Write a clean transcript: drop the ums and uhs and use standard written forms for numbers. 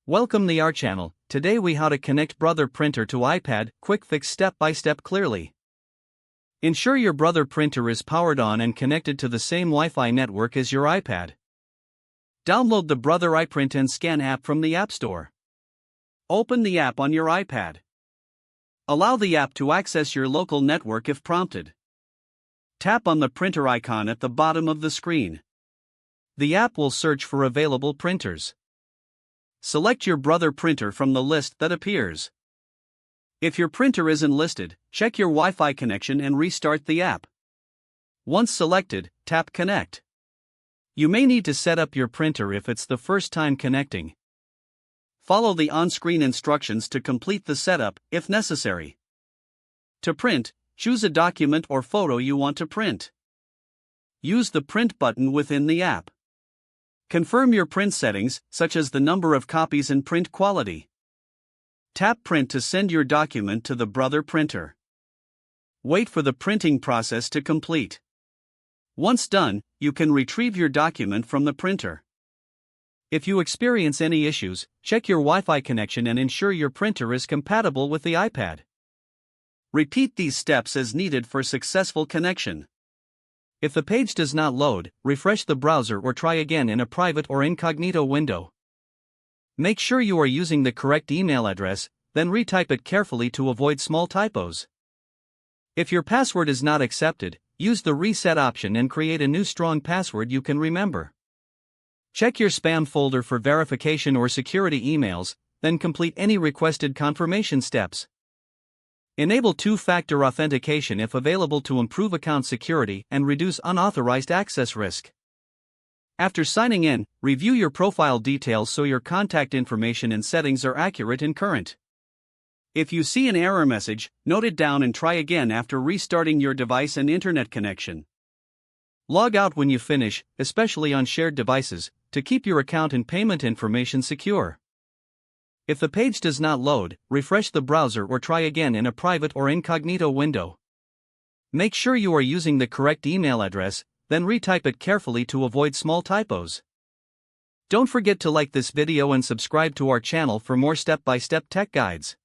Welcome to our channel. Today we how to connect Brother printer to iPad, quick fix step by step clearly. Ensure your Brother printer is powered on and connected to the same Wi-Fi network as your iPad. Download the Brother iPrint and Scan app from the App Store. Open the app on your iPad. Allow the app to access your local network if prompted. Tap on the printer icon at the bottom of the screen. The app will search for available printers. Select your Brother printer from the list that appears. If your printer isn't listed, check your Wi-Fi connection and restart the app. Once selected, tap Connect. You may need to set up your printer if it's the first time connecting. Follow the on-screen instructions to complete the setup, if necessary. To print, choose a document or photo you want to print. Use the Print button within the app. Confirm your print settings, such as the number of copies and print quality. Tap Print to send your document to the Brother printer. Wait for the printing process to complete. Once done, you can retrieve your document from the printer. If you experience any issues, check your Wi-Fi connection and ensure your printer is compatible with the iPad. Repeat these steps as needed for successful connection. If the page does not load, refresh the browser or try again in a private or incognito window. Make sure you are using the correct email address, then retype it carefully to avoid small typos. If your password is not accepted, use the reset option and create a new strong password you can remember. Check your spam folder for verification or security emails, then complete any requested confirmation steps. Enable two-factor authentication if available to improve account security and reduce unauthorized access risk. After signing in, review your profile details so your contact information and settings are accurate and current. If you see an error message, note it down and try again after restarting your device and internet connection. Log out when you finish, especially on shared devices, to keep your account and payment information secure. If the page does not load, refresh the browser or try again in a private or incognito window. Make sure you are using the correct email address, then retype it carefully to avoid small typos. Don't forget to like this video and subscribe to our channel for more step-by-step tech guides.